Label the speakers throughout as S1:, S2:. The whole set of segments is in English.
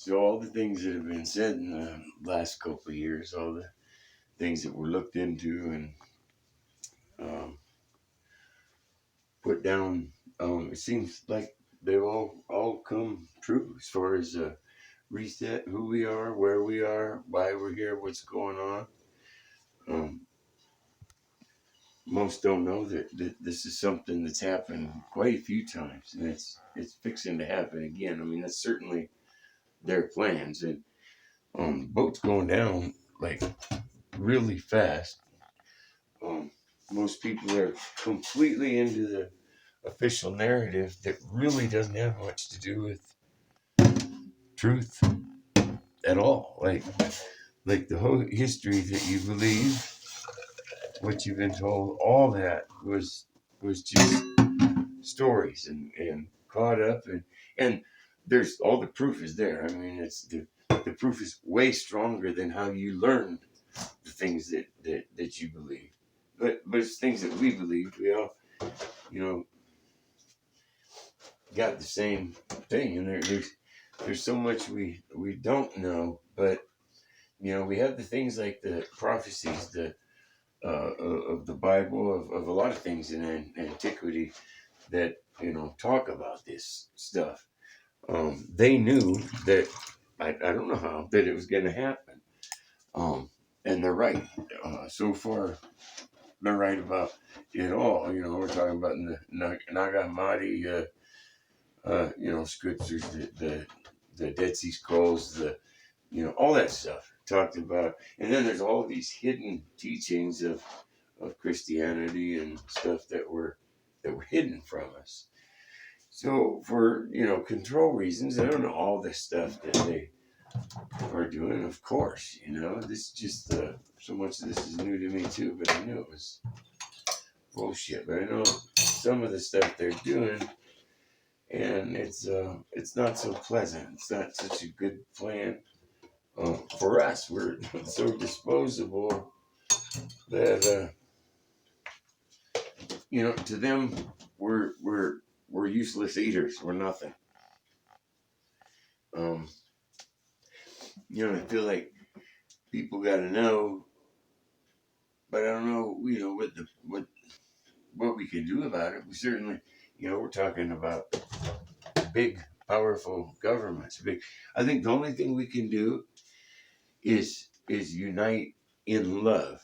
S1: So all the things that have been said in the last couple of years, all the things that were looked into and um, put down, it seems like they've all come true as far as reset who we are, where we are, why we're here, what's going on. Um, Most don't know that this is something that's happened quite a few times, and it's fixing to happen again. I mean, that's certainly their plans, and boats going down like really fast. Um, Most people are completely into the official narrative that really doesn't have much to do with truth at all. Like the whole history that you believe, what you've been told, all that was just stories and caught up and there's all the proof is there. I mean, it's the proof is way stronger than how you learn the things that you believe. But it's things that we believe. We all, you know, got the same thing, and there's so much we don't know. But we have the things like the prophecies, the of the Bible, of a lot of things in antiquity that talk about this stuff. They knew that I don't know how that it was going to happen, and they're right. So far, they're right about it all. We're talking about in the Nag Hammadi, scriptures, the Dead Sea Scrolls, all that stuff talked about. And then there's all these hidden teachings of Christianity and stuff that were hidden from us. So for control reasons, I don't know all this stuff that they are doing. Of course, this just so much of this is new to me too. But I knew it was bullshit. But I know some of the stuff they're doing, and it's not so pleasant. It's not such a good plan for us. We're so disposable that to them we're useless eaters. We're nothing. Um, I feel like people got to know, but I don't know, what we can do about it. We certainly, we're talking about big, powerful governments. Big. I think the only thing we can do is unite in love,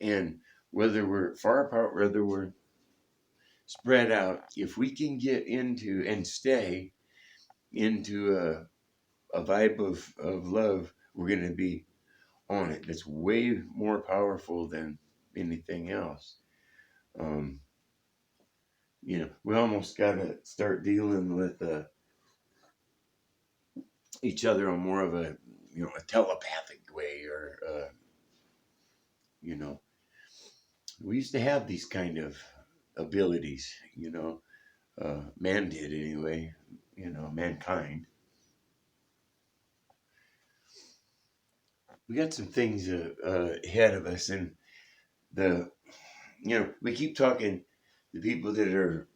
S1: and whether we're far apart, whether we're spread out, if we can get into and stay into a vibe of love, we're going to be on it. That's way more powerful than anything else. Um, we almost got to start dealing with each other on more of a telepathic way, or we used to have these kind of abilities. Man did anyway. Mankind. We got some things ahead of us, and we keep talking. The people that are,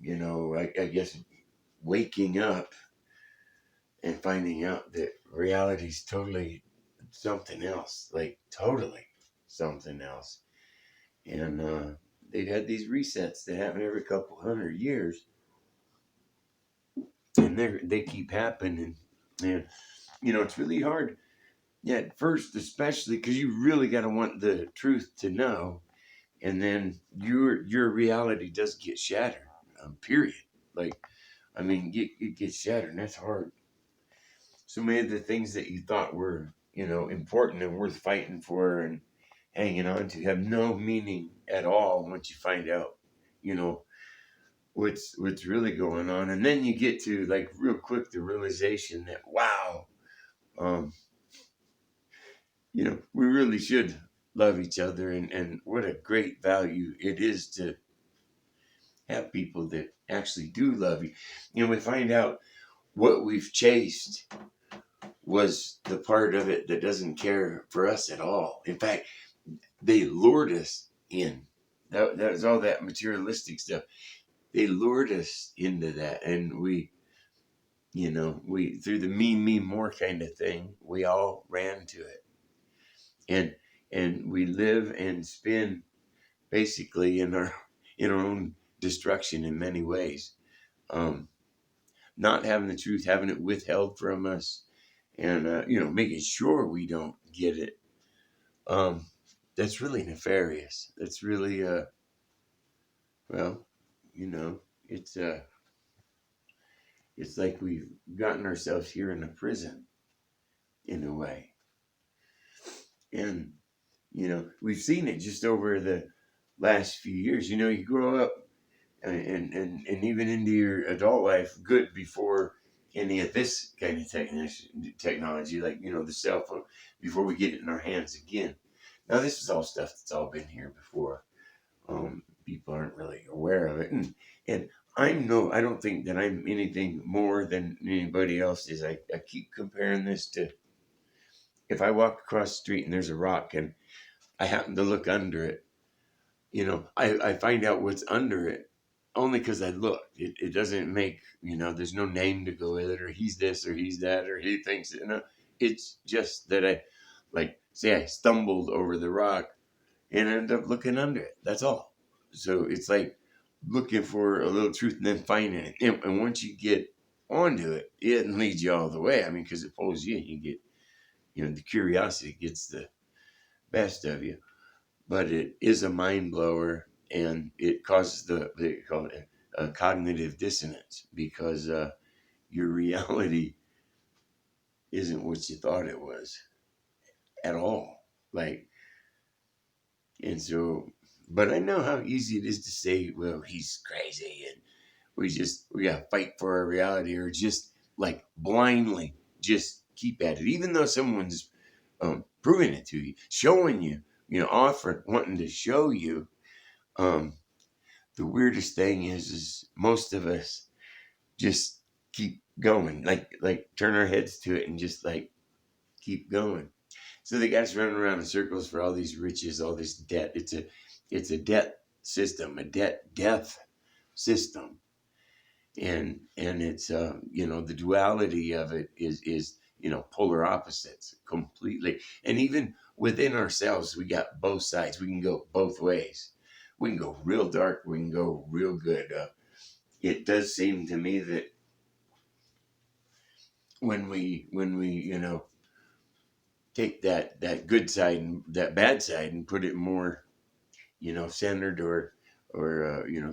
S1: I guess, waking up and finding out that reality's totally something else, like totally something else. And they've had these resets that happen every couple hundred years, and they keep happening. And it's really hard. Yeah, at first, especially because you really got to want the truth to know, and then your reality does get shattered. Period. Like, I mean, it gets shattered, and that's hard. So many of the things that you thought were, important and worth fighting for and hanging on to have no meaning at all once you find out, you know, what's really going on. And then you get to, like, real quick, the realization that, wow, um, we really should love each other, and what a great value it is to have people that actually do love you. We find out what we've chased was the part of it that doesn't care for us at all. In fact, they lured us in. That was all that materialistic stuff. They lured us into that, and we we through the me more kind of thing, we all ran to it, and we live and spin basically in our own destruction in many ways. Um, Not having the truth, having it withheld from us, and making sure we don't get it. Um, that's really nefarious. That's really well, you know, it's it's like we've gotten ourselves here in a prison in a way, and we've seen it just over the last few years. You grow up and even into your adult life good before any of this kind of technology, like the cell phone, before we get it in our hands again. Now this is all stuff that's all been here before. People aren't really aware of it, and I don't think that I'm anything more than anybody else is. I keep comparing this to, if I walk across the street and there's a rock and I happen to look under it, I find out what's under it only because I looked. It doesn't make, there's no name to go with it, or he's this, or he's that, or he thinks, it's just that I, like, say I stumbled over the rock and ended up looking under it. That's all. So it's like looking for a little truth and then finding it. And once you get onto it, it leads you all the way. I mean, because it pulls you in. You get, the curiosity gets the best of you. But it is a mind blower, and it causes they call it a cognitive dissonance, because your reality isn't what you thought it was at all. Like, and so, but I know how easy it is to say, well, he's crazy, and we got to fight for our reality, or just like blindly just keep at it, even though someone's proving it to you, showing you, offering, wanting to show you. Um, the weirdest thing is most of us just keep going, like turn our heads to it and just like keep going. So they got us running around in circles for all these riches, all this debt. It's a debt system, a death system, and it's the duality of it is polar opposites completely. And even within ourselves, we got both sides. We can go both ways. We can go real dark, we can go real good. It does seem to me that when we take that good side and that bad side and put it more centered, or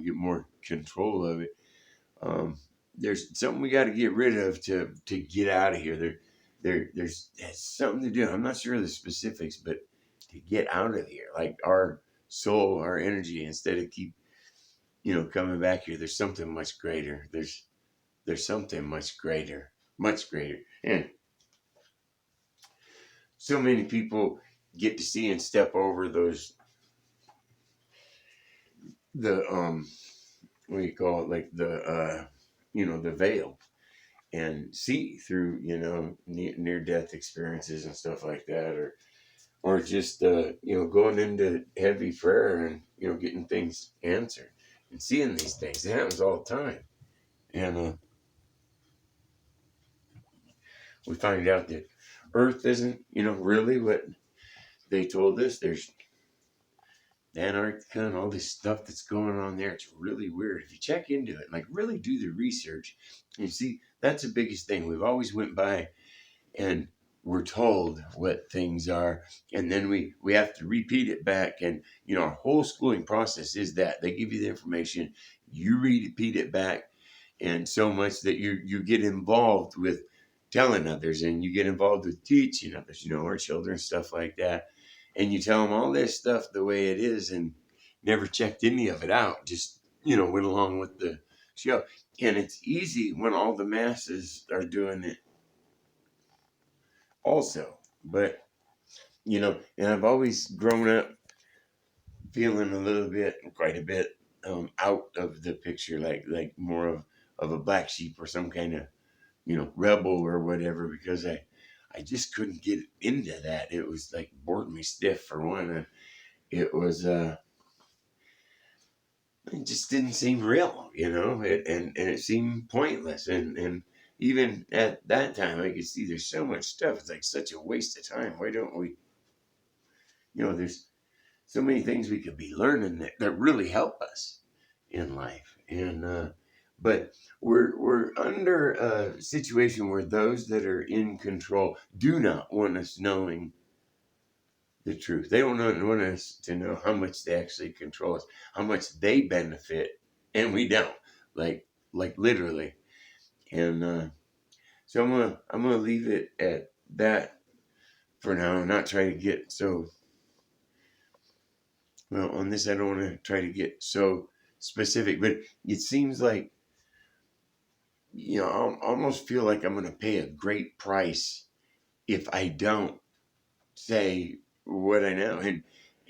S1: get more control of it. There's something we got to get rid of to get out of here. There's something to do. I'm not sure of the specifics, but to get out of here, like our soul, our energy, instead of keep coming back here. There's something much greater. There's something much greater, much greater. And so many people get to see and step over the what do you call it, like the veil, and see through near death experiences and stuff like that, or just going into heavy prayer and getting things answered and seeing these things. It happens all the time. And we find out that Earth isn't really what they told us. There's Antarctica and all this stuff that's going on there. It's really weird. If you check into it, like really do the research, you see that's the biggest thing. We've always went by and we're told what things are, and then we have to repeat it back. And our whole schooling process is that they give you the information, you repeat it back, and so much that you get involved with telling others, and you get involved with teaching others, our children, stuff like that. And you tell them all this stuff the way it is, and never checked any of it out, just went along with the show. And it's easy when all the masses are doing it also. But and I've always grown up feeling a little bit, quite a bit, out of the picture, like more of a black sheep, or some kind of rebel or whatever, because I just couldn't get into that. It was like bored me stiff, for one. And it was it just didn't seem real, and it seemed pointless. And even at that time, I could see there's so much stuff. It's like such a waste of time. Why don't we, there's so many things we could be learning that really help us in life. But we're under a situation where those that are in control do not want us knowing the truth. They don't want us to know how much they actually control us, how much they benefit, and we don't. Like literally. And so I'm gonna leave it at that for now, and not try to get so well on this. I don't want to try to get so specific, but it seems like I almost feel like I'm gonna pay a great price if I don't say what I know,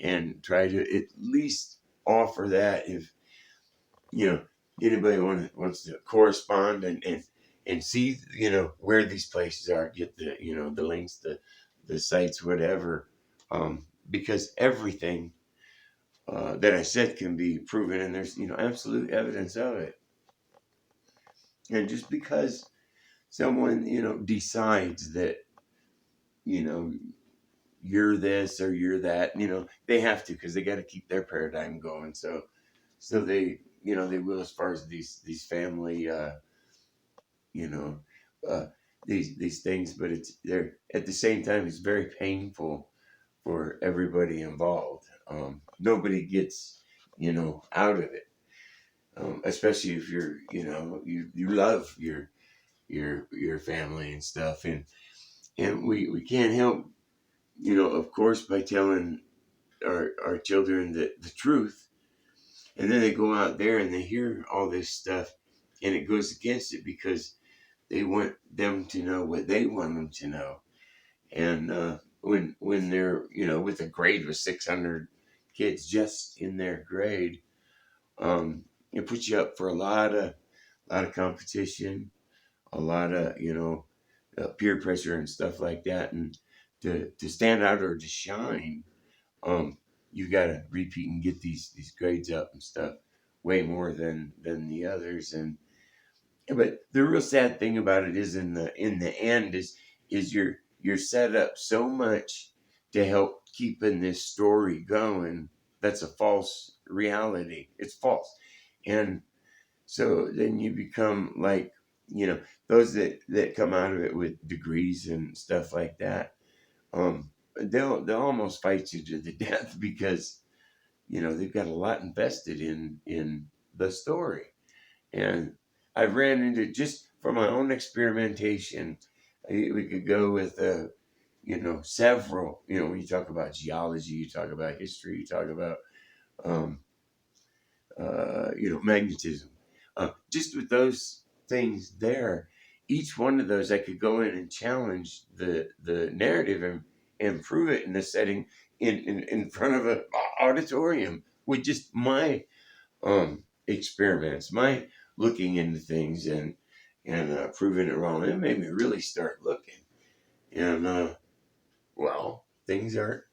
S1: and try to at least offer that if you know anybody wants to correspond and see where these places are, get the links, the sites, whatever, because everything that I said can be proven, and there's absolute evidence of it. And just because someone decides that you know you're this or you're that, they have to, because they got to keep their paradigm going. So they will, as far as these family you know uh these things, but it's they're at the same time it's very painful for everybody involved. Nobody gets out of it, especially if you're you love your family and stuff, and we can't help, of course, by telling our children the truth, and then they go out there and they hear all this stuff, and it goes against it because they want them to know what they want them to know. And when they're with a grade with 600 kids just in their grade, it puts you up for a lot of competition, a lot of peer pressure and stuff like that, and to stand out or to shine, um, you got to repeat and get these grades up and stuff way more than the others. And but the real sad thing about it is in the end is you're set up so much to help keeping this story going. That's a false reality. It's false. And so then you become like, those that come out of it with degrees and stuff like that. They'll almost fight you to the death because they've got a lot invested in the story. And I've ran into, just for my own experimentation, we could go with several. When you talk about geology, you talk about history, you talk about um, magnetism. Just with those things there, each one of those I could go in and challenge the narrative and prove it in a setting in front of an auditorium with just my experiments, my looking into things and proving it wrong. It made me really start looking, and well, things aren't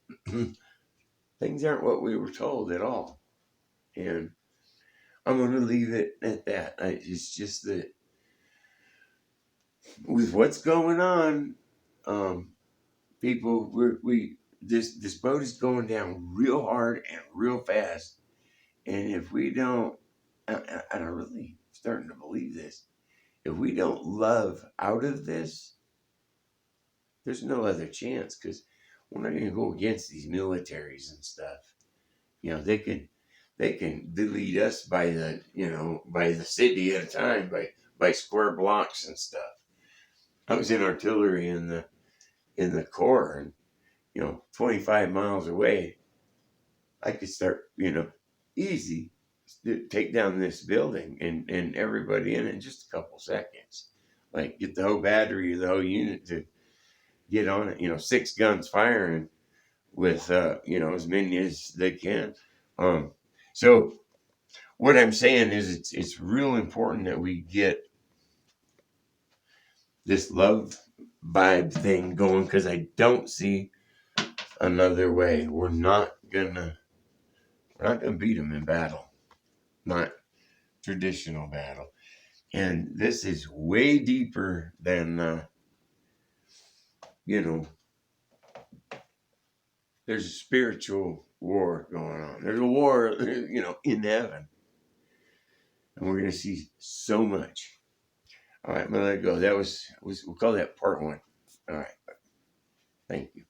S1: things aren't what we were told at all. And I'm going to leave it at that. It's just that with what's going on, people, we this boat is going down real hard and real fast. And if we don't, and I'm really starting to believe this, if we don't love out of this, there's no other chance, because we're not going to go against these militaries and stuff. They can delete us by the city at a time, by square blocks and stuff. I was in artillery in the Corps, and 25 miles away, I could start easy to take down this building and everybody in it in just a couple seconds. Like, get the whole battery, the whole unit to get on it. 6 guns firing with as many as they can. So what I'm saying is it's real important that we get this love vibe thing going, because I don't see another way. We're not gonna beat them in battle, not traditional battle. And this is way deeper than, you know, there's a spiritual war going on. There's a war, you know, in heaven. And we're going to see so much. All right, I'm going to let it go. We'll call that part one. All right. Thank you.